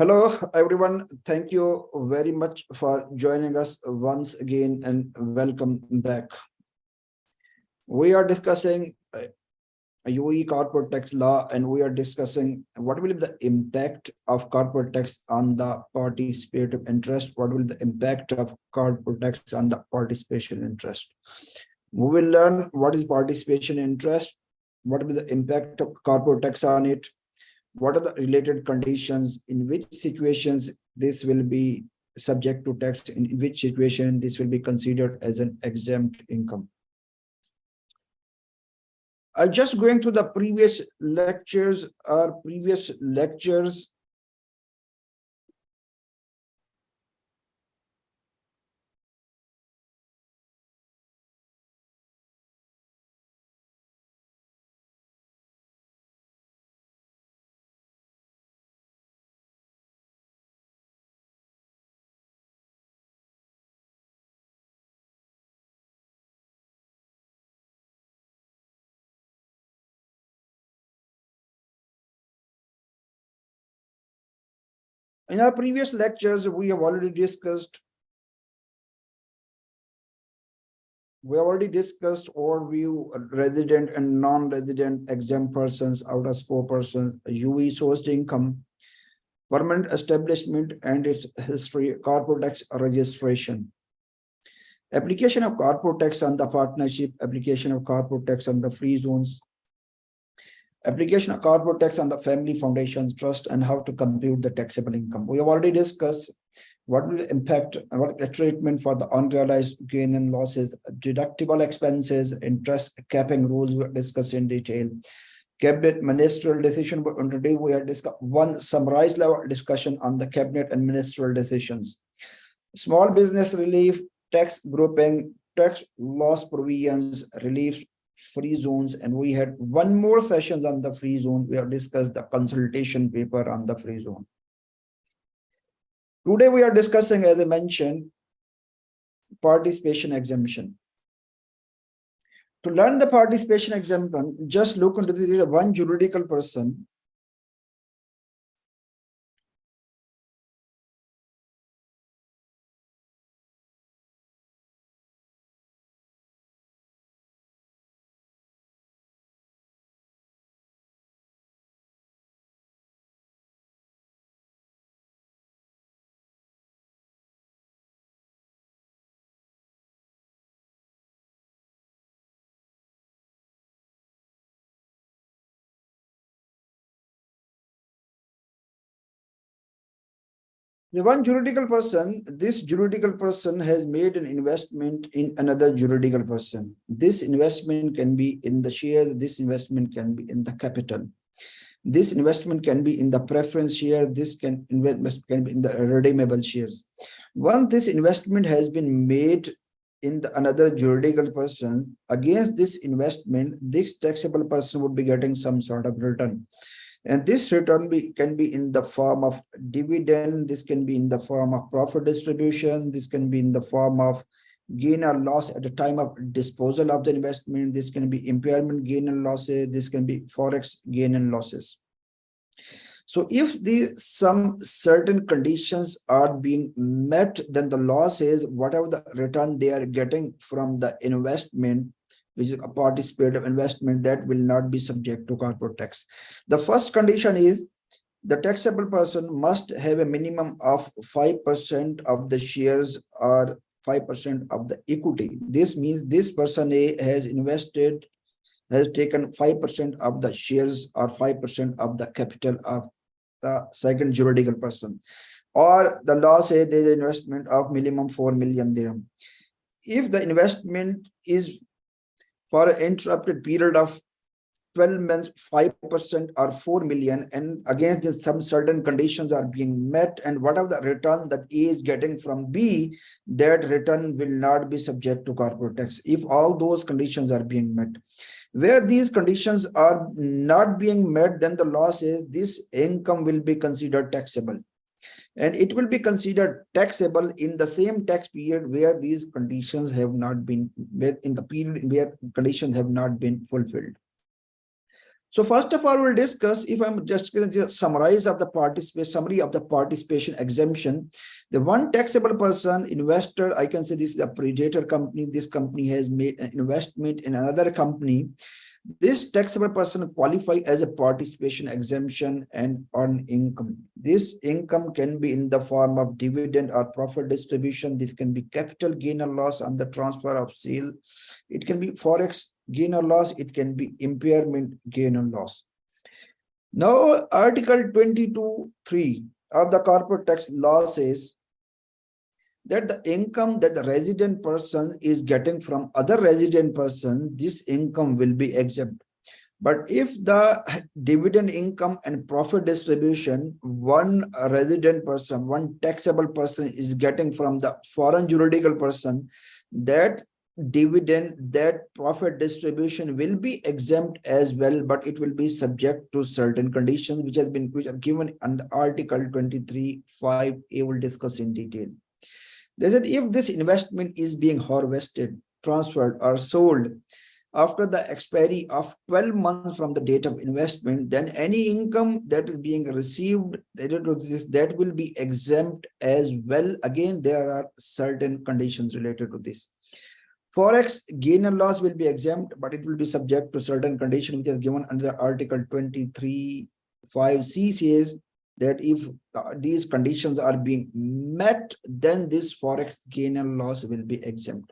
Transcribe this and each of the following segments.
Hello, everyone. Thank you very much for joining us once again and welcome back. We are discussing UAE corporate tax law, and we are discussing what will be the impact of corporate tax on the participative interest, what will be the impact of corporate tax on the participation interest. We will learn what is participation interest, what will be the impact of corporate tax on it, what are the related conditions, in which situations this will be subject to tax, in which situation this will be considered as an exempt income. I'm just going through the previous lectures. In our previous lectures, we have already discussed overview resident and non-resident exempt persons, out of scope persons, UAE sourced income, permanent establishment and its history, corporate tax registration, application of corporate tax on the partnership, application of corporate tax on the free zones, application of corporate tax on the family foundations trust, and how to compute the taxable income. We have already discussed what will impact, what the treatment for the unrealized gain and losses, deductible expenses, interest capping rules we discussed in detail, cabinet ministerial decision. But today we are discussing one summarized level discussion on the cabinet and ministerial decisions, small business relief, tax grouping, tax loss provisions, relief, free zones, and we had one more sessions on the free zone. We have discussed the consultation paper on the free zone. Today we are discussing, as I mentioned, participation exemption. To learn the participation exemption, just look into this. Is a one juridical person. The one juridical person, this juridical person has made an investment in another juridical person. This investment can be in the shares, this investment can be in the capital. This investment can be in the preference share, this can be in the redeemable shares. Once this investment has been made in the another juridical person, against this investment, this taxable person would be getting some sort of return. And this return can be in the form of dividend, this can be in the form of profit distribution, this can be in the form of gain or loss at the time of disposal of the investment, this can be impairment gain and losses, this can be forex gain and losses. So if some certain conditions are being met, then the loss is whatever the return they are getting from the investment, which is a participative investment, that will not be subject to corporate tax. The first condition is the taxable person must have a minimum of 5% of the shares or 5% of the equity. This means this person A has taken 5% of the shares or 5% of the capital of the second juridical person, or the law says there is an investment of minimum 4 million dirham. If the investment is for an interrupted period of 12 months, 5% or 4 million, and against this, some certain conditions are being met, and whatever the return that A is getting from B, that return will not be subject to corporate tax if all those conditions are being met. Where these conditions are not being met, then the law says this income will be considered taxable. And it will be considered taxable in the same tax period where these conditions have not been met, in the period where conditions have not been fulfilled. So first of all, we'll discuss, if I'm just going to summarize of the summary of the participation exemption. The one taxable person, investor, I can say this is a predator company. This company has made an investment in another company. This taxable person qualify as a participation exemption and earn income. This income can be in the form of dividend or profit distribution. This can be capital gain or loss on the transfer of sale. It can be forex gain or loss. It can be impairment gain or loss. Now, Article 22(3) of the corporate tax law says that the income that the resident person is getting from other resident person, this income will be exempt. But if the dividend income and profit distribution, one resident person, one taxable person is getting from the foreign juridical person, that dividend, that profit distribution will be exempt as well, but it will be subject to certain conditions which are given under Article 23(5)(a). Will discuss in detail. They said if this investment is being harvested, transferred, or sold after the expiry of 12 months from the date of investment, then any income that is being received that will be exempt as well. Again, there are certain conditions related to this. Forex gain and loss will be exempt, but it will be subject to certain conditions which is given under Article 23(5)(c) says that if these conditions are being met, then this forex gain and loss will be exempt.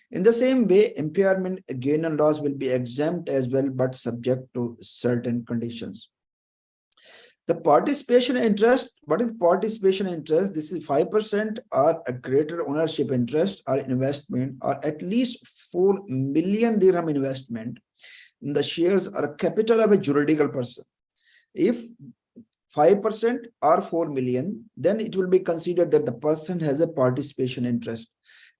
In the same way, impairment gain and loss will be exempt as well, but subject to certain conditions. The participation interest, what is participation interest? This is 5% or a greater ownership interest or investment, or at least 4 million dirham investment in the shares or capital of a juridical person. If 5% or 4 million, then it will be considered that the person has a participation interest.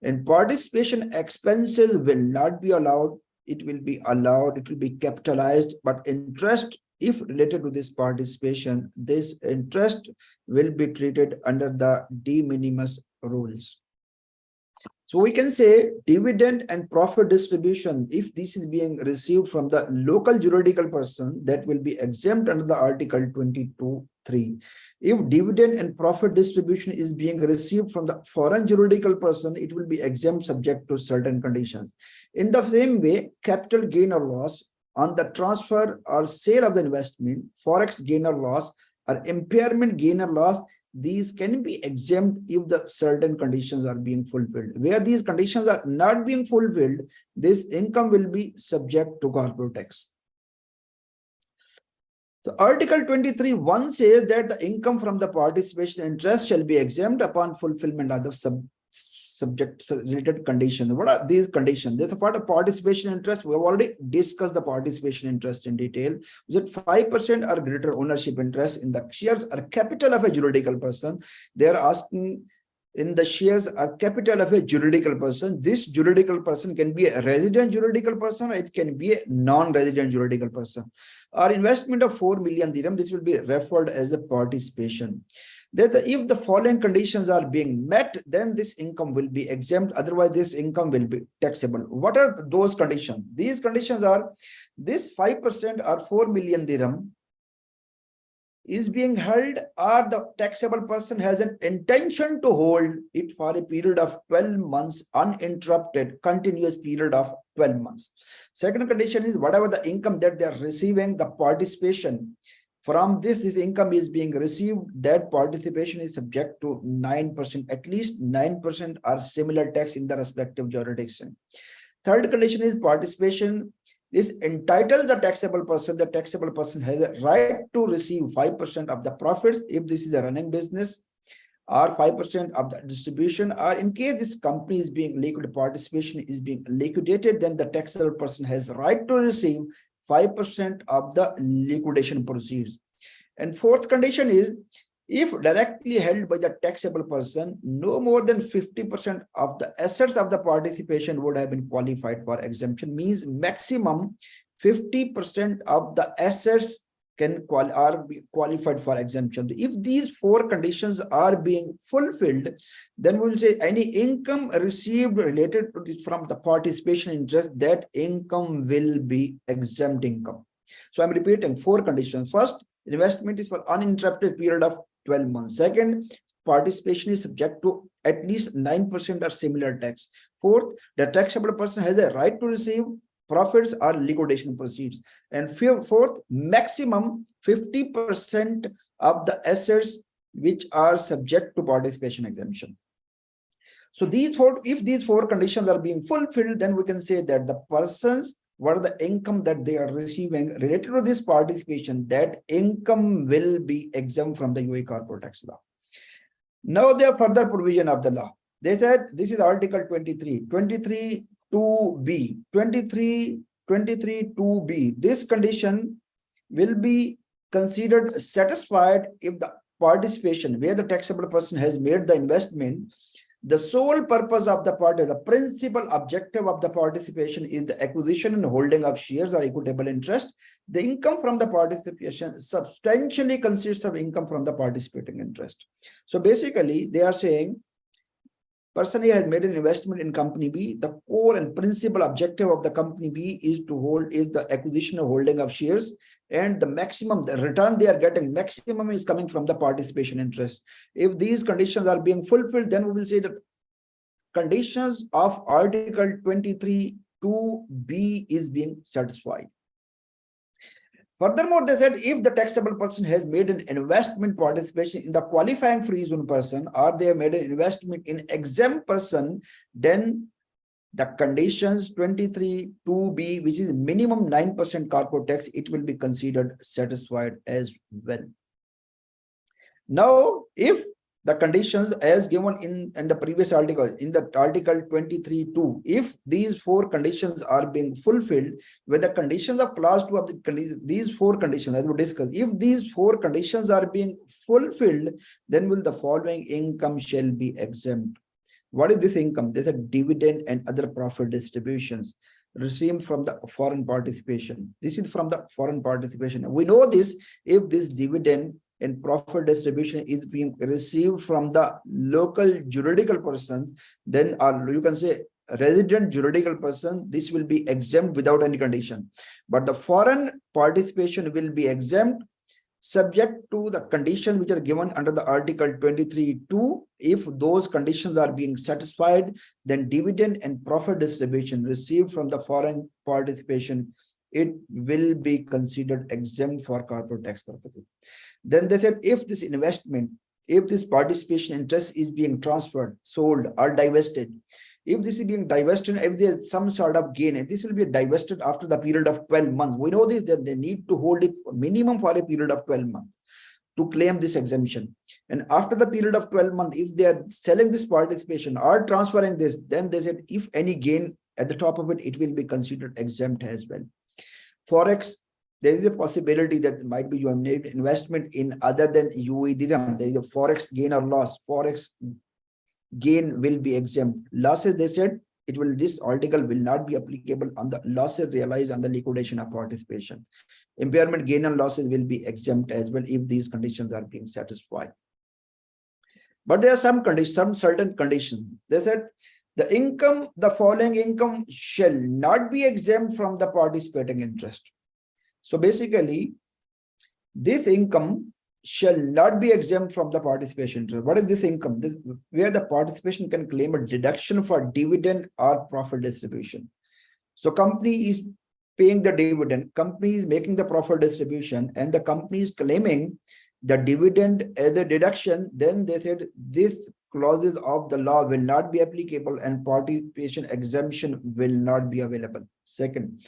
And participation expenses will not be allowed. It will be allowed, it will be capitalized, but interest, if related to this participation, this interest will be treated under the de minimis rules. So we can say dividend and profit distribution, if this is being received from the local juridical person, that will be exempt under the Article 22(3). If dividend and profit distribution is being received from the foreign juridical person, it will be exempt subject to certain conditions. In the same way, capital gain or loss on the transfer or sale of the investment, forex gain or loss, or impairment gain or loss, these can be exempt if the certain conditions are being fulfilled. Where these conditions are not being fulfilled, this income will be subject to corporate tax. So Article 23(1) says that the income from the participation interest shall be exempt upon fulfillment of the subject related conditions. What are these conditions? There's a part of participation interest. We have already discussed the participation interest in detail. Is it 5% or greater ownership interest in the shares or capital of a juridical person? They are asking in the shares or capital of a juridical person. This juridical person can be a resident juridical person, or it can be a non-resident juridical person. Our investment of 4 million dirham, this will be referred as a participation. That if the following conditions are being met, then this income will be exempt. Otherwise, this income will be taxable. What are those conditions? These conditions are this 5% or 4 million dirham is being held, or the taxable person has an intention to hold it for a period of 12 months, uninterrupted, continuous period of 12 months. Second condition is whatever the income that they are receiving, the participation from this income is being received, that participation is subject to 9%, at least 9% or similar tax in the respective jurisdiction. Third condition is participation. This entitles the taxable person. The taxable person has a right to receive 5% of the profits if this is a running business, or 5% of the distribution, or in case this company is being liquidated, participation is being liquidated, then the taxable person has the right to receive 5% of the liquidation proceeds. And fourth condition is if directly held by the taxable person, no more than 50% of the assets of the participation would have been qualified for exemption. Means maximum 50% of the assets are qualified for exemption. If these four conditions are being fulfilled, then we will say any income received related to this from the participation interest, that income will be exempt income. So I'm repeating 4 conditions. First, investment is for uninterrupted period of 12 months. Second, participation is subject to at least 9% or similar tax. Fourth, the taxable person has a right to receive profits or liquidation proceeds. And fourth, maximum 50% of the assets which are subject to participation exemption. So if these 4 conditions are being fulfilled, then we can say that the persons, what are the income that they are receiving related to this participation, that income will be exempt from the UAE corporate tax law. Now there are further provision of the law. They said this is Article 23, 23 2B, 23 2B. This condition will be considered satisfied if the participation where the taxable person has made the investment, the sole purpose of the party, the principal objective of the participation is the acquisition and holding of shares or equitable interest. The income from the participation substantially consists of income from the participating interest. So basically, they are saying, person A has made an investment in company B. The core and principal objective of the company B is the acquisition or holding of shares. And the maximum, the return they are getting, maximum is coming from the participation interest. If these conditions are being fulfilled, then we will say that conditions of Article 23 2B is being satisfied. Furthermore, they said if the taxable person has made an investment participation in the qualifying free zone person, or they have made an investment in exempt person, then the conditions 23 2B, which is minimum 9% corporate tax, it will be considered satisfied as well. Now, if the conditions as given in the previous article, in the Article 23 2, if these 4 conditions are being fulfilled, where the conditions of clause 2 of these 4 conditions, as we discussed, if these 4 conditions are being fulfilled, then will the following income shall be exempt. What is this income? There's a dividend and other profit distributions received from the foreign participation. This is from the foreign participation. We know this, if this dividend and profit distribution is being received from the local juridical person, then, or you can say resident juridical person, this will be exempt without any condition. But the foreign participation will be exempt subject to the conditions which are given under the Article 23 2. If those conditions are being satisfied, then dividend and profit distribution received from the foreign participation, it will be considered exempt for corporate tax purposes. Then they said if this investment, if this participation interest is being transferred, sold or divested, if this is being divested, if there's some sort of gain, if this will be divested after the period of 12 months, we know this, that they need to hold it minimum for a period of 12 months to claim this exemption. And after the period of 12 months, if they are selling this participation or transferring this, then they said if any gain at the top of it, it will be considered exempt as well. Forex, there is a possibility that might be you have made investment in other than UAE dirham. There is a forex gain or loss. Forex gain will be exempt. Losses, they said, this article will not be applicable on the losses realized on the liquidation of participation. Impairment gain and losses will be exempt as well if these conditions are being satisfied. But there are some conditions, some certain conditions. They said the income, the following income shall not be exempt from the participating interest. So basically, this income shall not be exempt from the participation interest. What is this income? This, where the participation can claim a deduction for dividend or profit distribution. So company is paying the dividend, company is making the profit distribution, and the company is claiming the dividend as a deduction. Then they said this clauses of the law will not be applicable and participation exemption will not be available. Second,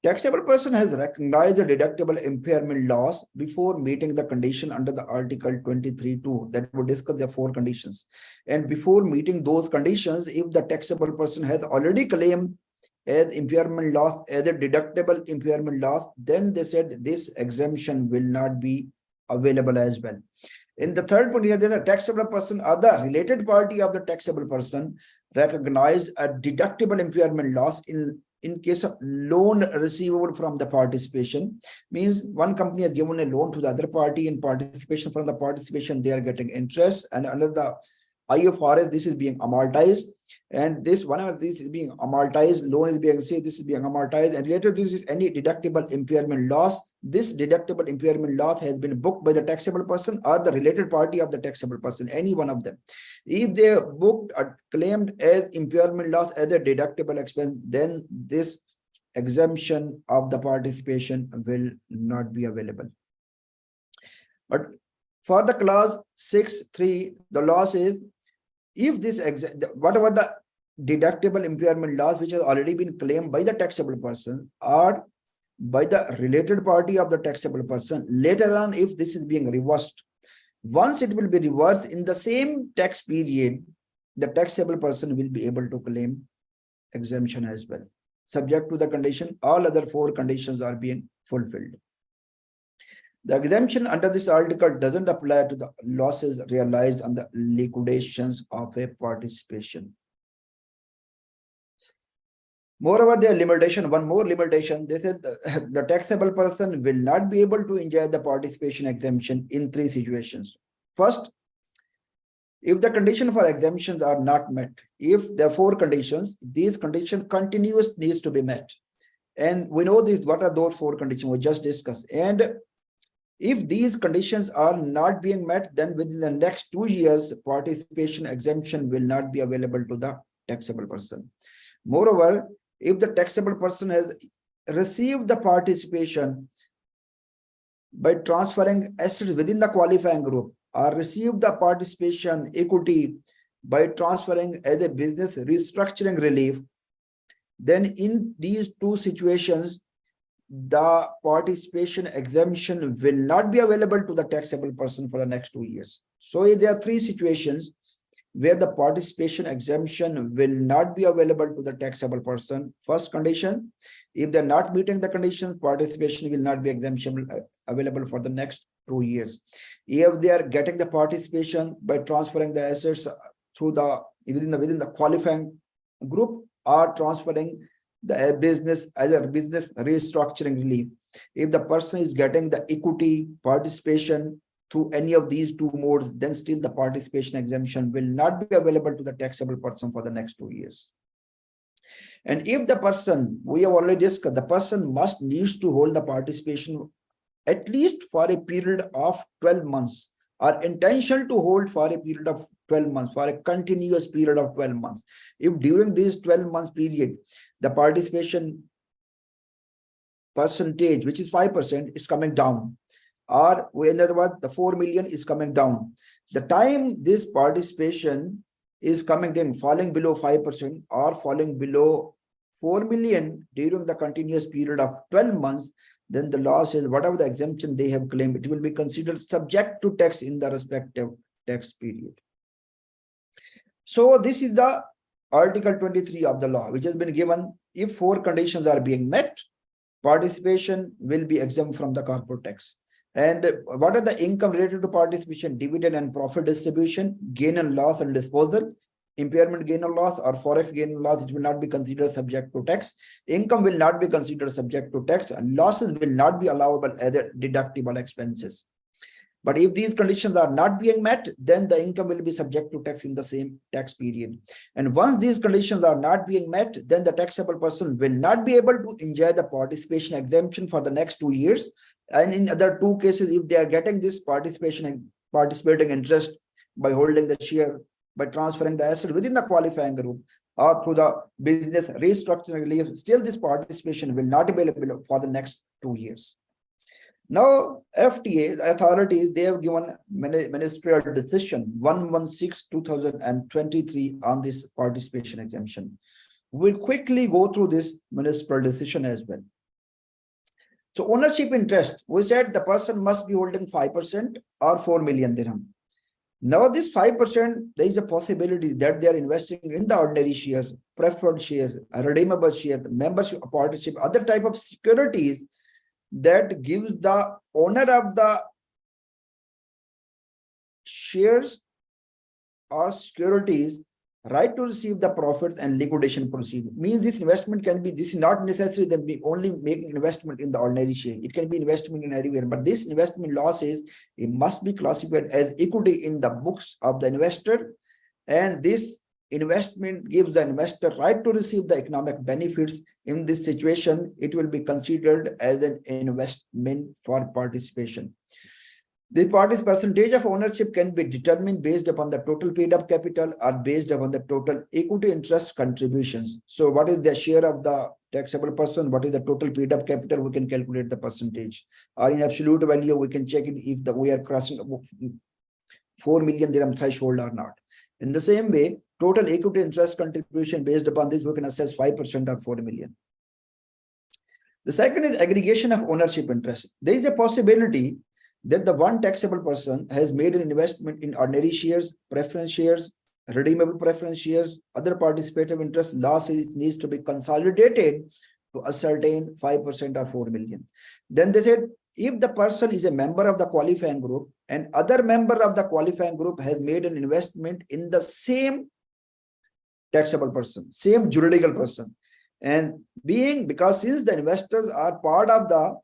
taxable person has recognized a deductible impairment loss before meeting the condition under the Article 23 2 that would discuss the 4 conditions. And before meeting those conditions, if the taxable person has already claimed as impairment loss, as a deductible impairment loss, then they said this exemption will not be available as well. In the third point here, there's a taxable person or the related party of the taxable person recognize a deductible impairment loss in case of loan receivable from the participation. Means one company has given a loan to the other party, in participation from the participation they are getting interest, and under the IFRS, this is being amortized, and this whenever this is being amortized, loan is being say this is being amortized, and later this is any deductible impairment loss. This deductible impairment loss has been booked by the taxable person or the related party of the taxable person, any one of them. If they booked or claimed as impairment loss as a deductible expense, then this exemption of the participation will not be available. But for the clause 6.3, the loss is if this whatever the deductible impairment loss which has already been claimed by the taxable person or by the related party of the taxable person, later on if this is being reversed, once it will be reversed in the same tax period, the taxable person will be able to claim exemption as well, subject to the condition all other 4 conditions are being fulfilled. The exemption under this article doesn't apply to the losses realized on the liquidations of a participation. Moreover, there limitation, one more limitation. This is the taxable person will not be able to enjoy the participation exemption in 3 situations. First, if the condition for exemptions are not met, if there are 4 conditions, these conditions continuous needs to be met. And we know this, what are those 4 conditions we just discussed. And if these conditions are not being met, then within the next 2 years, participation exemption will not be available to the taxable person. Moreover, if the taxable person has received the participation by transferring assets within the qualifying group or received the participation equity by transferring as a business restructuring relief, then in these 2 situations, the participation exemption will not be available to the taxable person for the next 2 years. So there are 3 situations where the participation exemption will not be available to the taxable person. First condition, if they're not meeting the conditions, participation will not be exemption available for the next 2 years. If they are getting the participation by transferring the assets through the within the qualifying group or transferring the business as a business restructuring relief, if the person is getting the equity participation through any of these 2 modes, then still the participation exemption will not be available to the taxable person for the next 2 years. And if the person, we have already discussed, the person needs to hold the participation at least for a period of 12 months or intention to hold for a period of 12 months, for a continuous period of 12 months. If during this 12 months period, the participation percentage, which is 5%, is coming down, or in other words, the 4 million is coming down. The time this participation is coming down, falling below 5% or falling below 4 million during the continuous period of 12 months, then the law says whatever the exemption they have claimed, it will be considered subject to tax in the respective tax period. So this is the Article 23 of the law, which has been given. If 4 conditions are being met, participation will be exempt from the corporate tax. And what are the income related to participation? Dividend and profit distribution, gain and loss and disposal, impairment gain or loss, or forex gain or loss, it will not be considered subject to tax. Income will not be considered subject to tax, and losses will not be allowable as deductible expenses. But if these conditions are not being met, then the income will be subject to tax in the same tax period. And once these conditions are not being met, then the taxable person will not be able to enjoy the participation exemption for the next 2 years. And in other 2 cases, if they are getting this participating interest by holding the share, by transferring the asset within the qualifying group or through the business restructuring relief, still this participation will not be available for the next 2 years. Now, FTA, the authorities, they have given ministerial decision 116/2023 on this participation exemption. We'll quickly go through this ministerial decision as well. So ownership interest, we said the person must be holding 5% or 4 million dirham. Now this 5%, there is a possibility that they are investing in the ordinary shares, preferred shares, redeemable shares, membership, partnership, other type of securities that gives the owner of the shares or securities right to receive the profit and liquidation proceeds. Means this investment can be, this is not necessary that we only make investment in the ordinary share. It can be investment in anywhere, but this investment law says it must be classified as equity in the books of the investor and this investment gives the investor right to receive the economic benefits. In this situation, it will be considered as an investment for participation. The party's percentage of ownership can be determined based upon the total paid up capital or based upon the total equity interest contributions. So what is the share of the taxable person? What is the total paid up capital? We can calculate the percentage. Or in absolute value, we can check it if we are crossing 4 million dirham threshold or not. In the same way, total equity interest contribution based upon this, we can assess 5% or 4 million. The second is aggregation of ownership interest. There is a possibility that the one taxable person has made an investment in ordinary shares, preference shares, redeemable preference shares, other participative interest. Loss needs to be consolidated to ascertain 5% or 4 million. Then they said, if the person is a member of the qualifying group and other member of the qualifying group has made an investment in the same taxable person, same juridical person, and because since the investors are part of the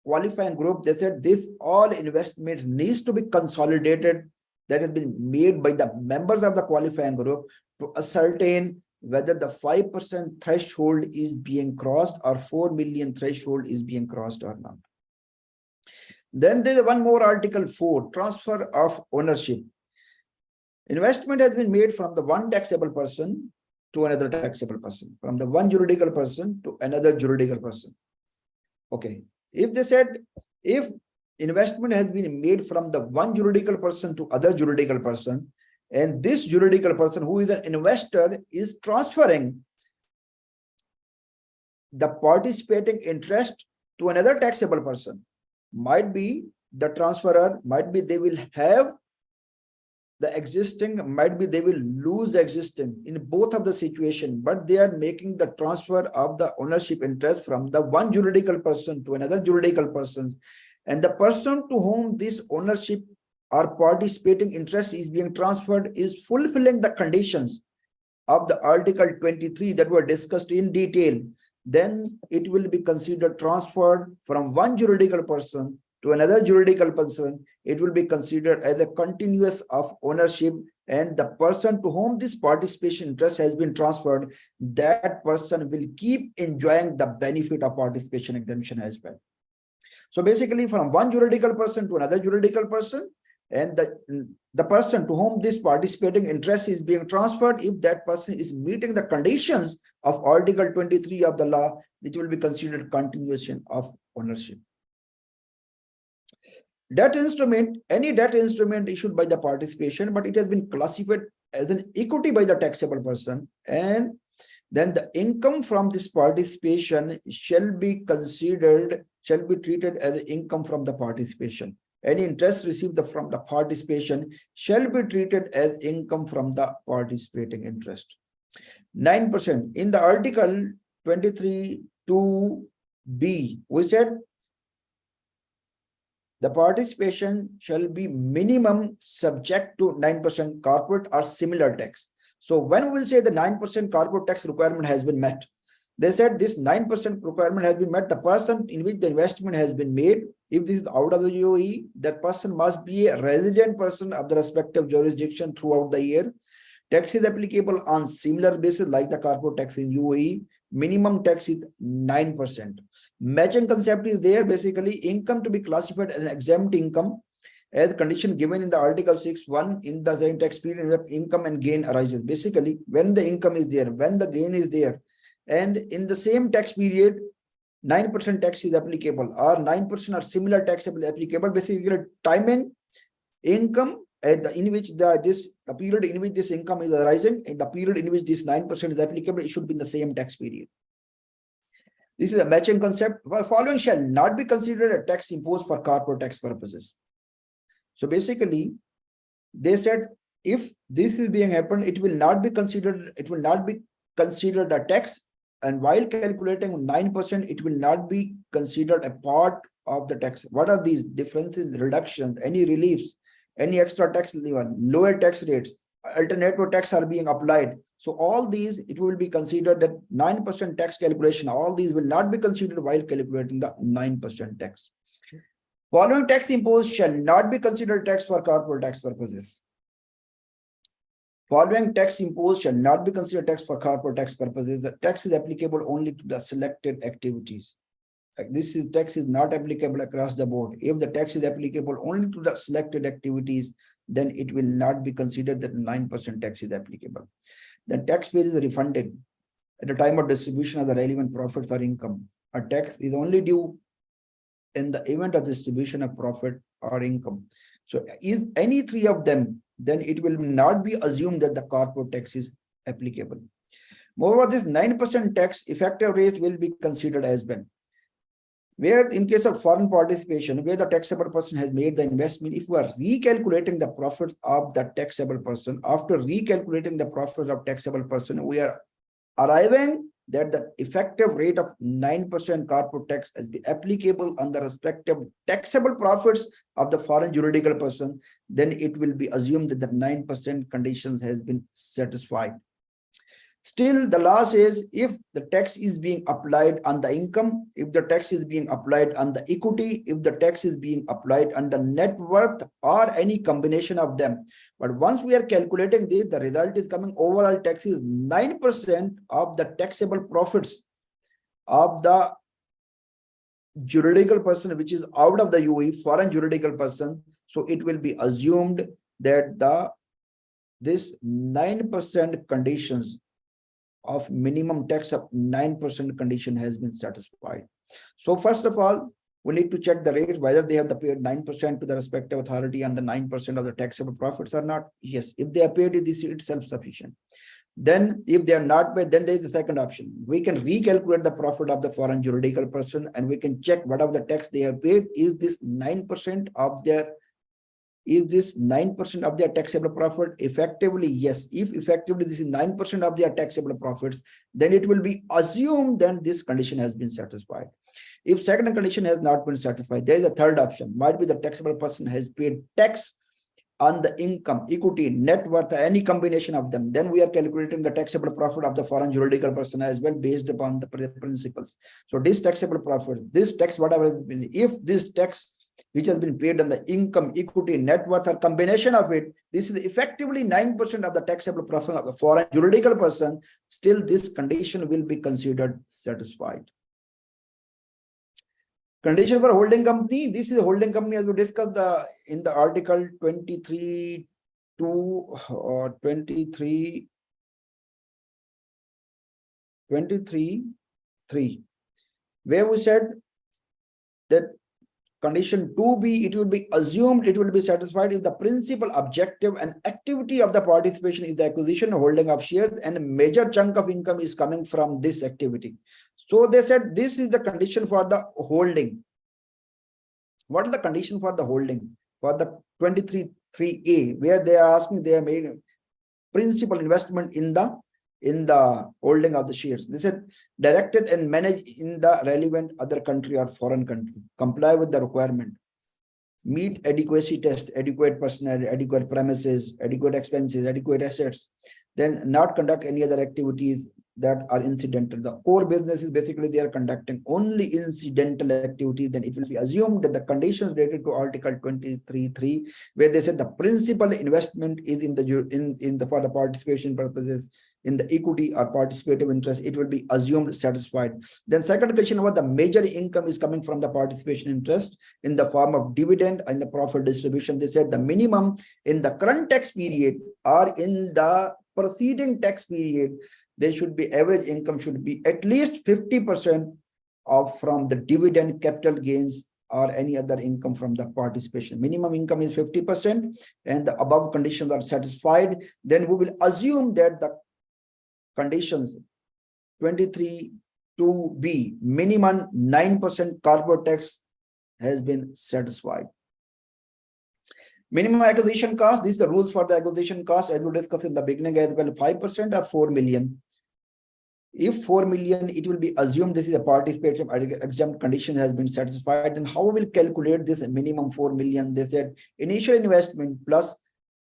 qualifying group, they said this all investment needs to be consolidated that has been made by the members of the qualifying group to ascertain whether the 5% threshold is being crossed or 4 million threshold is being crossed or not. Then there is one more article 4, transfer of ownership. Investment has been made from the one taxable person to another taxable person, from the one juridical person to another juridical person. Okay. If they said, if investment has been made from the one juridical person to other juridical person, and this juridical person who is an investor is transferring the participating interest to another taxable person, might be the transferor, might be they will have the existing, might be they will lose the existing in both of the situation, but they are making the transfer of the ownership interest from the one juridical person to another juridical person, and the person to whom this ownership or participating interest is being transferred is fulfilling the conditions of the Article 23 that were discussed in detail. Then it will be considered transferred from one juridical person to another juridical person. It will be considered as a continuous of ownership, and the person to whom this participation interest has been transferred, that person will keep enjoying the benefit of participation exemption as well. So basically, from one juridical person to another juridical person, and the person to whom this participating interest is being transferred, if that person is meeting the conditions of Article 23 of the law, it will be considered continuation of ownership. Debt instrument, any debt instrument issued by the participation, but it has been classified as an equity by the taxable person, and then the income from this participation shall be considered, shall be treated as income from the participation. Any interest received from the participation shall be treated as income from the participating interest. 9%. In the Article 23(2)(b), we said the participation shall be minimum subject to 9% corporate or similar tax. So when we will say the 9% corporate tax requirement has been met, they said this 9% requirement has been met, the person in which the investment has been made, if this is out of the UAE, that person must be a resident person of the respective jurisdiction throughout the year. Tax is applicable on similar basis like the corporate tax in UAE. Minimum tax is 9%. Matching concept is there, basically income to be classified as an exempt income as condition given in the Article 6(1) in the same tax period in income and gain arises. Basically, when the income is there, when the gain is there, and in the same tax period, 9% tax is applicable, or 9% or similar tax is applicable. Basically, time and income in which the period in which this income is arising, and the period in which this 9% is applicable, it should be in the same tax period. This is a matching concept. Following shall not be considered a tax imposed for corporate tax purposes. So basically, they said if this is being happened, it will not be considered. It will not be considered a tax, and while calculating 9%, it will not be considered a part of the tax. What are these differences, reductions, any reliefs, any extra tax level, lower tax rates, alternative tax are being applied? So all these, it will be considered that 9% tax calculation, all these will not be considered while calculating the 9% tax. Following tax imposed shall not be considered tax for corporate tax purposes. Following tax imposed shall not be considered tax for corporate tax purposes. The tax is applicable only to the selected activities. This is tax is not applicable across the board. If the tax is applicable only to the selected activities, then it will not be considered that 9% tax is applicable. The tax paid is refunded at the time of distribution of the relevant profits or income. A tax is only due in the event of distribution of profit or income. So if any three of them, then it will not be assumed that the corporate tax is applicable. Moreover, this 9% tax effective rate will be considered as well. Where in case of foreign participation, where the taxable person has made the investment, if we are recalculating the profit of the taxable person, after recalculating the profit of taxable person, we are arriving that the effective rate of 9% corporate tax is applicable on the respective taxable profits of the foreign juridical person, then it will be assumed that the 9% conditions has been satisfied. Still, the law says if the tax is being applied on the income, if the tax is being applied on the equity, if the tax is being applied on the net worth or any combination of them. But once we are calculating this, the result is coming overall tax is 9% of the taxable profits of the juridical person, which is out of the UAE, foreign juridical person. So it will be assumed that this 9% conditions of minimum tax of 9% condition has been satisfied. So first of all, we need to check the rate, whether they have paid 9% to the respective authority and the 9% of the taxable profits or not. Yes, if they have paid it, this is self-sufficient. Then if they are not paid, then there is the second option. We can recalculate the profit of the foreign juridical person and we can check whatever the tax they have paid, is this 9% of their taxable profit? Effectively, yes. If effectively this is 9% of their taxable profits, then it will be assumed then this condition has been satisfied. If second condition has not been satisfied, there is a third option. Might be the taxable person has paid tax on the income, equity, net worth, any combination of them. Then we are calculating the taxable profit of the foreign juridical person as well based upon the principles. So this taxable profit, this tax, whatever has been, if this tax which has been paid on the income, equity, net worth, or combination of it, this is effectively 9% of the taxable profit of the foreign juridical person, still this condition will be considered satisfied. Condition for holding company. This is a holding company as we discussed in the article 23.2 or 23.3, where we said that condition 2B, it will be assumed it will be satisfied if the principal objective and activity of the participation is the acquisition and holding of shares and a major chunk of income is coming from this activity. So they said this is the condition for the holding. What is the condition for the holding? For the 23.3A, where they are asking, they have made principal investment in the holding of the shares. They said directed and managed in the relevant other country or foreign country, comply with the requirement, meet adequacy test, adequate personnel, adequate premises, adequate expenses, adequate assets, then not conduct any other activities that are incidental. The core business is basically they are conducting only incidental activity. Then it will be assumed that the conditions related to article 23.3, where they said the principal investment is in the for the participation purposes in the equity or participative interest, it will be assumed satisfied. Then second question about the major income is coming from the participation interest in the form of dividend and the profit distribution. They said the minimum in the current tax period or in the preceding tax period, there should be average income should be at least 50% of from the dividend, capital gains, or any other income from the participation. Minimum income is 50% and the above conditions are satisfied. Then we will assume that the conditions 23.2B, minimum 9% corporate tax has been satisfied. Minimum acquisition cost, these are the rules for the acquisition cost as we discussed in the beginning as well, 5% or 4 million. If 4 million, it will be assumed this is a participation exempt condition has been satisfied. And how we will calculate this minimum 4 million? They said initial investment plus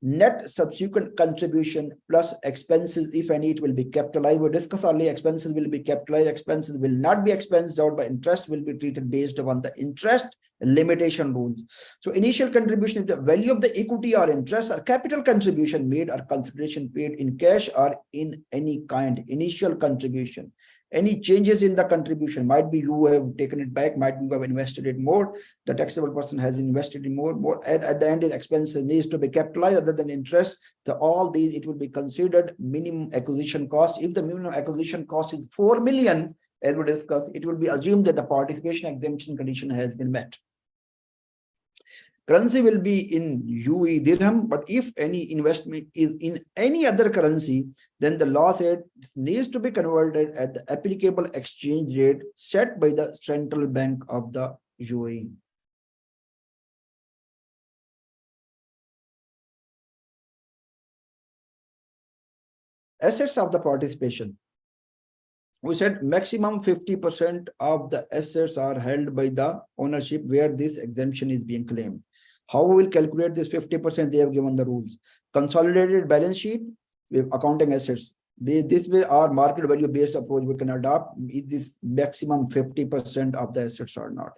net subsequent contribution plus expenses, if any, it will be capitalized. We discussed earlier, expenses will be capitalized, expenses will not be expensed out, but interest will be treated based upon the interest limitation rules. So initial contribution is the value of the equity or interest or capital contribution made or consideration paid in cash or in any kind. Initial contribution. Any changes in the contribution, might be you have taken it back, might be you have invested it more, the taxable person has invested in more. At the end, the expenses needs to be capitalized other than interest. All these, it will be considered minimum acquisition cost. If the minimum acquisition cost is 4 million, as we discussed, it will be assumed that the participation exemption condition has been met. Currency will be in UE dirham, but if any investment is in any other currency, then the loss rate needs to be converted at the applicable exchange rate set by the central bank of the UAE. Assets of the participation. We said maximum 50% of the assets are held by the ownership where this exemption is being claimed. How we will calculate this 50%? They have given the rules. Consolidated balance sheet with accounting assets. This way, our market value based approach we can adopt. Is this maximum 50% of the assets or not?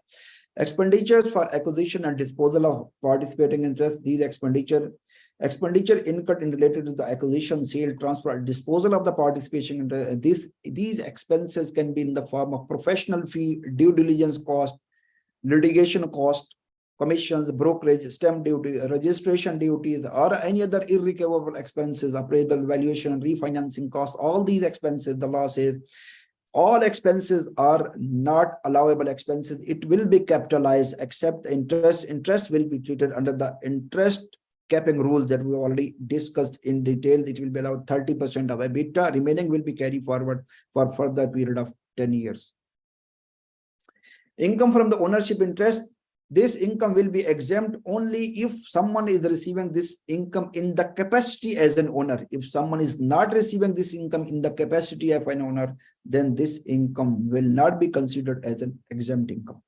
Expenditures for acquisition and disposal of participating interest. These expenditure incurred in related to the acquisition, sale, transfer, disposal of the participation interest. These expenses can be in the form of professional fee, due diligence cost, litigation cost, commissions, brokerage, stamp duty, registration duties, or any other irrecoverable expenses, appraisal, valuation, refinancing costs. All these expenses, the law says, all expenses are not allowable expenses. It will be capitalized except interest. Interest will be treated under the interest capping rules that we already discussed in detail. It will be allowed 30% of EBITDA. Remaining will be carried forward for further period of 10 years. Income from the ownership interest. This income will be exempt only if someone is receiving this income in the capacity as an owner. If someone is not receiving this income in the capacity of an owner, then this income will not be considered as an exempt income.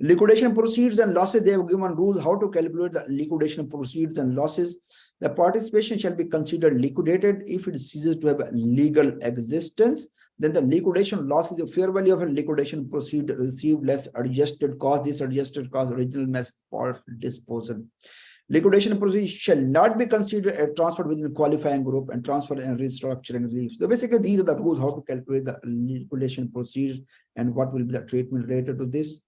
Liquidation proceeds and losses. They have given rules how to calculate the liquidation proceeds and losses. The participation shall be considered liquidated if it ceases to have a legal existence. Then the liquidation loss is the fair value of a liquidation proceed received less adjusted cost. This adjusted cost original mass for disposal. Liquidation proceeds shall not be considered as transferred within qualifying group and transfer and restructuring relief. So basically, these are the rules how to calculate the liquidation proceeds and what will be the treatment related to this.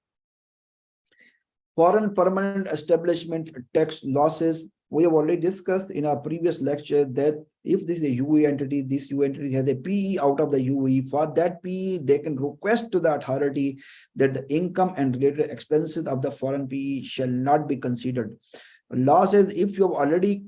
Foreign permanent establishment tax losses. We have already discussed in our previous lecture that if this is a UE entity, this UE entity has a PE out of the UE. For that PE, they can request to the authority that the income and related expenses of the foreign PE shall not be considered. Losses, if you have already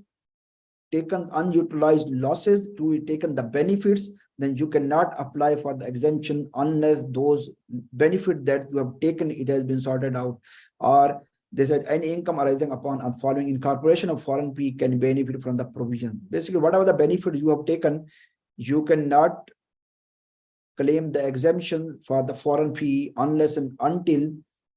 taken unutilized losses to taken the benefits, then you cannot apply for the exemption unless those benefits that you have taken, it has been sorted out. Or they said any income arising upon and following incorporation of foreign PE can benefit from the provision. Basically, whatever the benefits you have taken, you cannot claim the exemption for the foreign PE unless and until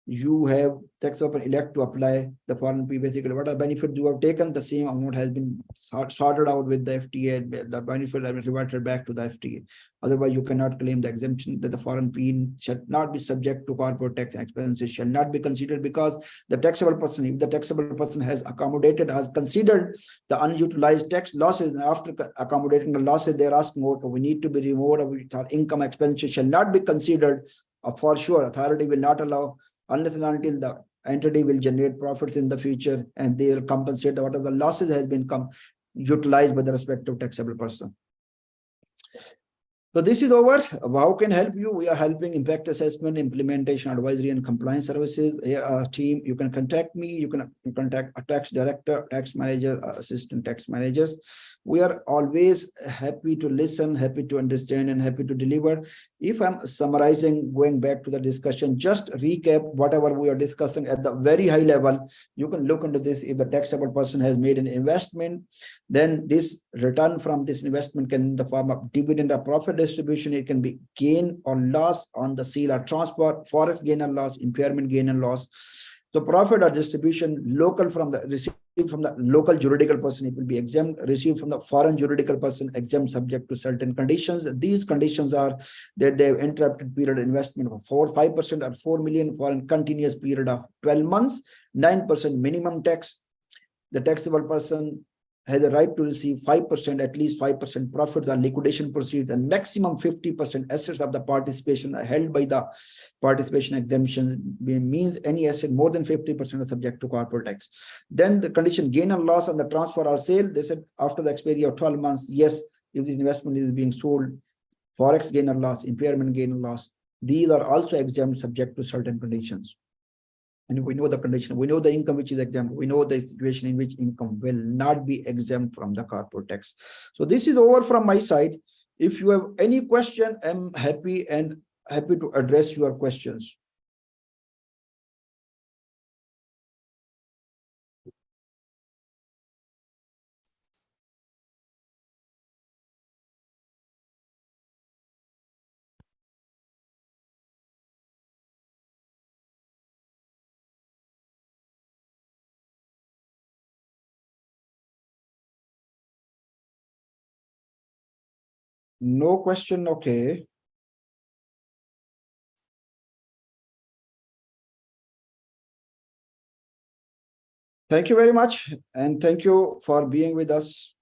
you have taxable elect to apply the foreign PE. Basically, what are benefit you have taken, the same amount has been sorted out with the FTA. The benefit has been reverted back to the FTA. Otherwise, you cannot claim the exemption that the foreign PE shall not be subject to corporate tax expenses, shall not be considered because the taxable person, if the taxable person has accommodated, has considered the unutilized tax losses, and after accommodating the losses, they're asking, okay, we need to be removed, our income expenses shall not be considered. For sure, authority will not allow unless and until the entity will generate profits in the future and they will compensate whatever the losses has been utilized by the respective taxable person. So this is over. How can help you? We are helping impact assessment, implementation, advisory, and compliance services. Here, our team, you can contact me. You can contact a tax director, tax manager, assistant tax managers. We are always happy to listen, happy to understand, and happy to deliver. If I'm summarizing, going back to the discussion, just recap whatever we are discussing at the very high level. You can look into this. If the taxable person has made an investment, then this return from this investment can in the form of dividend or profit distribution. It can be gain or loss on the sale or transfer, forex gain or loss, impairment gain and loss. So profit or distribution local from the received from the local juridical person, it will be exempt. Received from the foreign juridical person, exempt subject to certain conditions. These conditions are that they have interrupted period investment of 5% or 4 million for a continuous period of 12 months, 9% minimum tax. The taxable person has a right to receive 5%, at least 5% profits on liquidation proceeds, and maximum 50% assets of the participation are held by the participation exemption. Means any asset more than 50% are subject to corporate tax. Then the condition gain and loss on the transfer or sale. They said after the expiry of 12 months, yes, if this investment is being sold, forex gain or loss, impairment gain or loss, these are also exempt subject to certain conditions. And we know the condition, we know the income which is exempt, we know the situation in which income will not be exempt from the corporate tax. So this is over from my side. If you have any question, I'm happy to address your questions. No question, okay. Thank you very much, and thank you for being with us.